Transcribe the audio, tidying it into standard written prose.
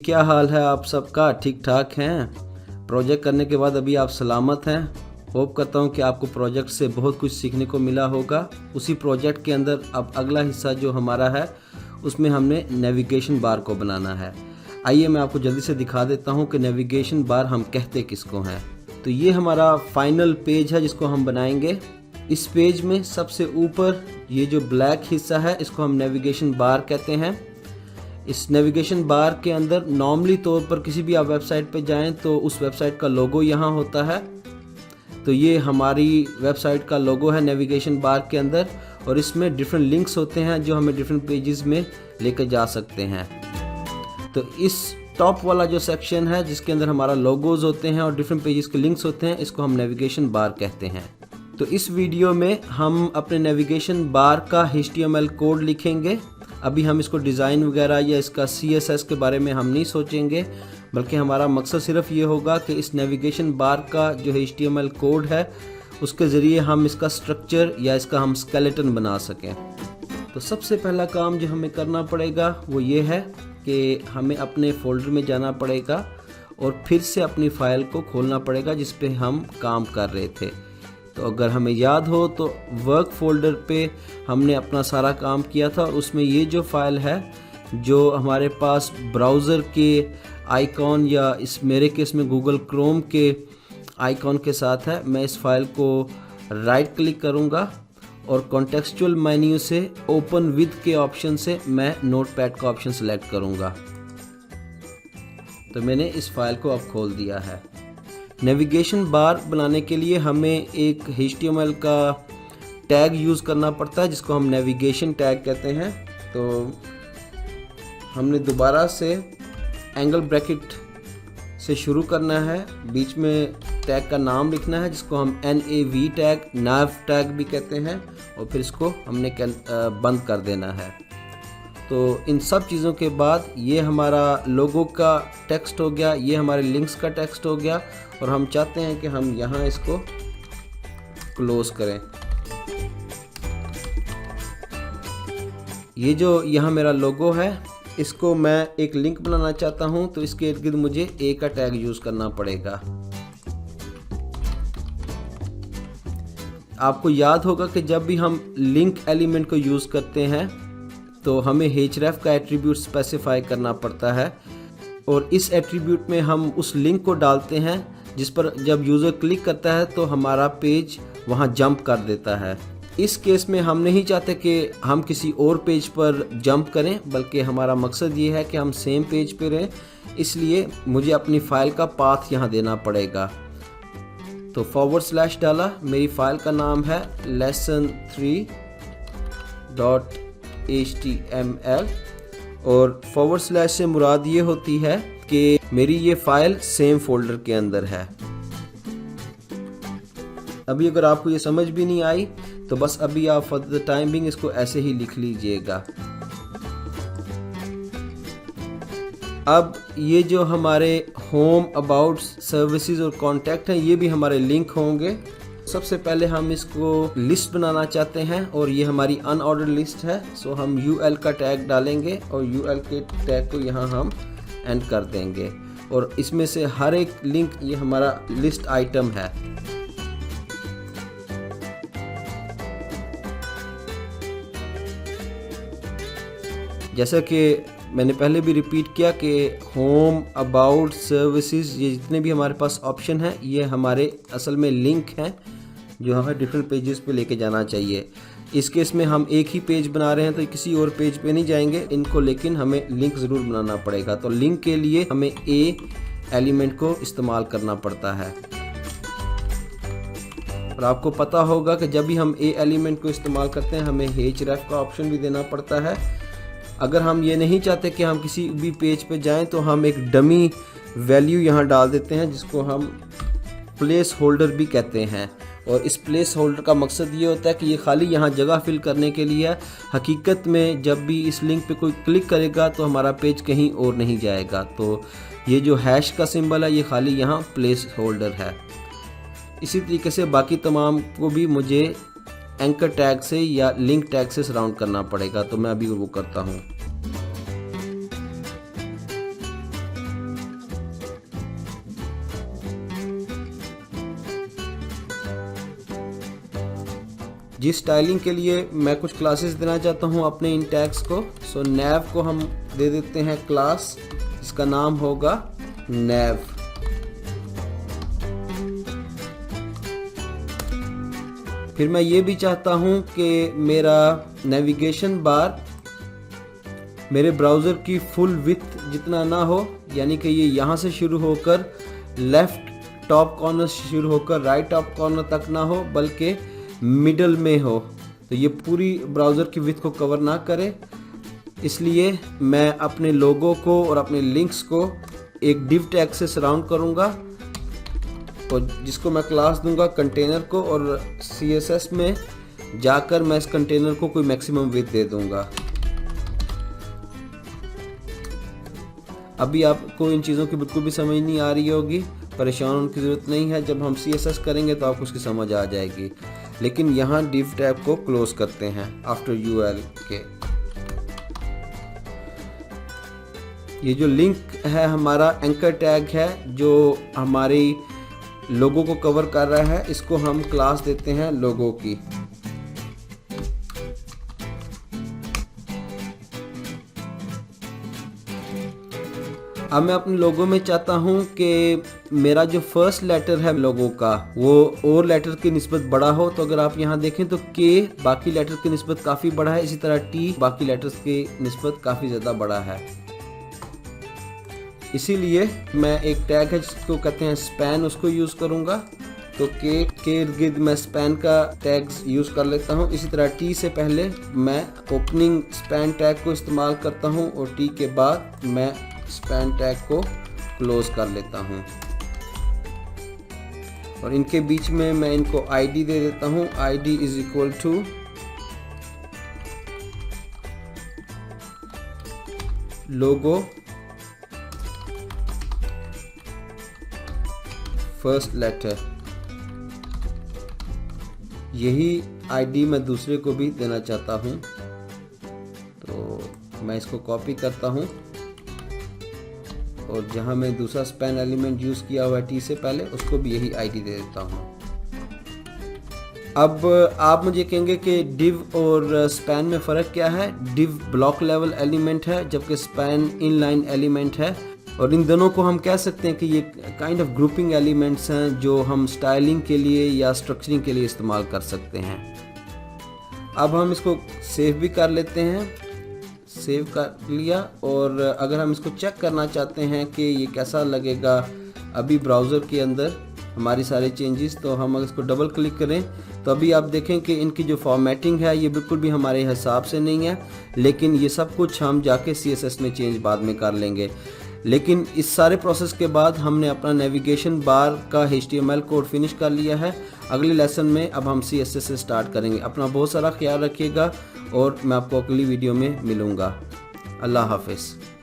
क्या हाल है आप सबका? ठीक ठाक हैं? प्रोजेक्ट करने के बाद अभी आप सलामत हैं? होप करता हूं कि आपको प्रोजेक्ट से बहुत कुछ सीखने को मिला होगा। उसी प्रोजेक्ट के अंदर अब अगला हिस्सा जो हमारा है उसमें हमने नेविगेशन बार को बनाना है। आइए मैं आपको जल्दी से दिखा देता हूं कि नेविगेशन बार हम कहते किसको हैं। तो ये हमारा फाइनल पेज है जिसको हम बनाएंगे। इस पेज में सबसे ऊपर ये जो ब्लैक हिस्सा है इसको हम नेविगेशन बार कहते हैं। इस नेविगेशन बार के अंदर नॉर्मली तौर पर किसी भी आप वेबसाइट पर जाएं तो उस वेबसाइट का लोगो यहाँ होता है। तो ये हमारी वेबसाइट का लोगो है नेविगेशन बार के अंदर, और इसमें डिफरेंट लिंक्स होते हैं जो हमें डिफरेंट पेजेस में लेकर जा सकते हैं। तो इस टॉप वाला जो सेक्शन है जिसके अंदर हमारा लोगोज होते हैं और डिफरेंट पेजेस के लिंक्स होते हैं, इसको हम नेविगेशन बार कहते हैं। तो इस वीडियो में हम अपने नेविगेशन बार का HTML कोड लिखेंगे। अभी हम इसको डिज़ाइन वगैरह या इसका CSS के बारे में हम नहीं सोचेंगे, बल्कि हमारा मकसद सिर्फ ये होगा कि इस नेविगेशन बार का जो HTML कोड है उसके ज़रिए हम इसका स्ट्रक्चर या इसका हम स्केलेटन बना सकें। तो सबसे पहला काम जो हमें करना पड़ेगा वो ये है कि हमें अपने फ़ोल्डर में जाना पड़ेगा और फिर से अपनी फ़ाइल को खोलना पड़ेगा जिस पे हम काम कर रहे थे। तो अगर हमें याद हो तो वर्क फोल्डर पे हमने अपना सारा काम किया था और उसमें ये जो फाइल है जो हमारे पास ब्राउज़र के आइकॉन या इस मेरे केस में गूगल क्रोम के आइकॉन के साथ है, मैं इस फाइल को राइट क्लिक करूँगा और कॉन्टेक्सचुअल मेन्यू से ओपन विद के ऑप्शन से मैं नोटपैड का ऑप्शन सेलेक्ट करूँगा। तो मैंने इस फाइल को अब खोल दिया है। नेविगेशन बार बनाने के लिए हमें एक HTML का टैग यूज़ करना पड़ता है जिसको हम नेविगेशन टैग कहते हैं। तो हमने दोबारा से एंगल ब्रैकेट से शुरू करना है, बीच में टैग का नाम लिखना है जिसको हम NAV टैग, nav टैग भी कहते हैं, और फिर इसको हमने बंद कर देना है। तो इन सब चीज़ों के बाद ये हमारा लोगो का टेक्स्ट हो गया, ये हमारे लिंक्स का टेक्स्ट हो गया, और हम चाहते हैं कि हम यहाँ इसको क्लोज करें। ये जो यहाँ मेरा लोगो है इसको मैं एक लिंक बनाना चाहता हूँ, तो इसके इर्द गिर्द मुझे A का टैग यूज़ करना पड़ेगा। आपको याद होगा कि जब भी हम लिंक एलिमेंट को यूज़ करते हैं तो हमें href का एट्रीब्यूट स्पेसिफाई करना पड़ता है, और इस एट्रीब्यूट में हम उस लिंक को डालते हैं जिस पर जब यूज़र क्लिक करता है तो हमारा पेज वहाँ जंप कर देता है। इस केस में हम नहीं चाहते कि हम किसी और पेज पर जंप करें, बल्कि हमारा मकसद ये है कि हम सेम पेज पे रहें, इसलिए मुझे अपनी फ़ाइल का पाथ यहाँ देना पड़ेगा। तो / डाला, मेरी फ़ाइल का नाम है lesson3.html, और / से मुराद ये होती है कि मेरी ये फाइल सेम फोल्डर के अंदर है। अभी अगर आपको ये समझ भी नहीं आई तो बस अभी आप फॉर द टाइम बिंग इसको ऐसे ही लिख लीजिएगा। अब ये जो हमारे होम, अबाउट, सर्विसेज और कॉन्टैक्ट हैं ये भी हमारे लिंक होंगे। सबसे पहले हम इसको लिस्ट बनाना चाहते हैं और ये हमारी अनऑर्डर लिस्ट है, सो हम UL का टैग डालेंगे और UL के टैग को यहाँ हम एंड कर देंगे, और इसमें से हर एक लिंक ये हमारा लिस्ट आइटम है। जैसा कि मैंने पहले भी रिपीट किया कि होम, अबाउट, सर्विसेज, ये जितने भी हमारे पास ऑप्शन हैं ये हमारे असल में लिंक हैं जो हमें डिफरेंट पेजेस पे लेके जाना चाहिए। इस केस में हम एक ही पेज बना रहे हैं तो किसी और पेज पे नहीं जाएंगे इनको, लेकिन हमें लिंक ज़रूर बनाना पड़ेगा। तो लिंक के लिए हमें A एलिमेंट को इस्तेमाल करना पड़ता है, और आपको पता होगा कि जब भी हम A एलिमेंट को इस्तेमाल करते हैं हमें href का ऑप्शन भी देना पड़ता है। अगर हम ये नहीं चाहते कि हम किसी भी पेज पे जाएं तो हम एक डमी वैल्यू यहाँ डाल देते हैं जिसको हम प्लेस होल्डर भी कहते हैं, और इस प्लेस होल्डर का मकसद ये होता है कि ये खाली यहाँ जगह फिल करने के लिए है। हकीकत में जब भी इस लिंक पे कोई क्लिक करेगा तो हमारा पेज कहीं और नहीं जाएगा। तो ये जो हैश का सिंबल है ये खाली यहाँ प्लेस होल्डर है। इसी तरीके से बाकी तमाम को भी मुझे एंकर टैग से या लिंक टैग से सराउंड करना पड़ेगा, तो मैं अभी वो करता हूँ। जिस स्टाइलिंग के लिए मैं कुछ क्लासेस देना चाहता हूँ अपने इन टैग्स को, सो nav को हम दे देते हैं क्लास, इसका नाम होगा nav। फिर मैं ये भी चाहता हूँ कि मेरा नेविगेशन बार मेरे ब्राउज़र की फुल विड्थ जितना ना हो, यानी कि ये यहाँ से शुरू होकर लेफ़्ट टॉप कॉर्नर से शुरू होकर राइट टॉप कॉर्नर तक ना हो, बल्कि मिडल में हो। तो ये पूरी ब्राउज़र की विड्थ को कवर ना करे, इसलिए मैं अपने लोगो को और अपने लिंक्स को एक डिव टैग से सराउंड करूँगा, और जिसको मैं क्लास दूंगा कंटेनर को, और CSS में जाकर मैं इस कंटेनर को कोई मैक्सिमम विड्थ दे दूंगा। अभी आपको इन चीज़ों की बिल्कुल भी समझ नहीं आ रही होगी, परेशान होने की ज़रूरत नहीं है। जब हम CSS करेंगे तो आपको उसकी समझ आ जाएगी। लेकिन यहाँ div टैग को क्लोज करते हैं आफ्टर UL के। ये जो लिंक है हमारा एंकर टैग है जो हमारी लोगो को कवर कर रहा है, इसको हम क्लास देते हैं लोगो की। अब मैं अपने लोगो में चाहता हूँ कि मेरा जो फर्स्ट लेटर है लोगो का वो और लेटर की निस्बत बड़ा हो। तो अगर आप यहाँ देखें तो K बाकी लेटर की निस्बत काफ़ी बड़ा है, इसी तरह T बाकी लेटर्स की निस्बत काफ़ी ज़्यादा बड़ा है। इसीलिए मैं एक टैग है जिसको कहते हैं स्पैन, उसको यूज़ करूँगा। तो के इर्द गिर्द मैं स्पैन का टैग यूज़ कर लेता हूँ। इसी तरह T से पहले मैं ओपनिंग स्पैन टैग को इस्तेमाल करता हूँ, और T के बाद मैं स्पैन टैग को क्लोज कर लेता हूँ। और इनके बीच में मैं इनको ID दे देता हूँ। ID is equal to logo first letter. यही ID मैं दूसरे को भी देना चाहता हूँ, तो मैं इसको कॉपी करता हूँ, और जहाँ मैं दूसरा स्पैन एलिमेंट यूज़ किया हुआ है T से पहले, उसको भी यही ID दे देता हूँ। अब आप मुझे कहेंगे कि डिव और स्पैन में फ़र्क क्या है। डिव ब्लॉक लेवल एलिमेंट है, जबकि स्पैन इनलाइन एलिमेंट है, और इन दोनों को हम कह सकते हैं कि ये काइंड ऑफ ग्रुपिंग एलिमेंट्स हैं जो हम स्टाइलिंग के लिए या स्ट्रक्चरिंग के लिए इस्तेमाल कर सकते हैं। अब हम इसको सेव भी कर लेते हैं। सेव कर लिया, और अगर हम इसको चेक करना चाहते हैं कि ये कैसा लगेगा अभी ब्राउज़र के अंदर हमारी सारे चेंजेस, तो हम अगर इसको डबल क्लिक करें तो अभी आप देखें कि इनकी जो फॉर्मेटिंग है ये बिल्कुल भी हमारे हिसाब से नहीं है। लेकिन ये सब कुछ हम जाके CSS में चेंज बाद में कर लेंगे। लेकिन इस सारे प्रोसेस के बाद हमने अपना नेविगेशन बार का HTML कोड फिनिश कर लिया है। अगले लेसन में अब हम CSS से स्टार्ट करेंगे। अपना बहुत सारा ख्याल रखिएगा, और मैं आपको अगली वीडियो में मिलूँगा। अल्लाह हाफ़िज़।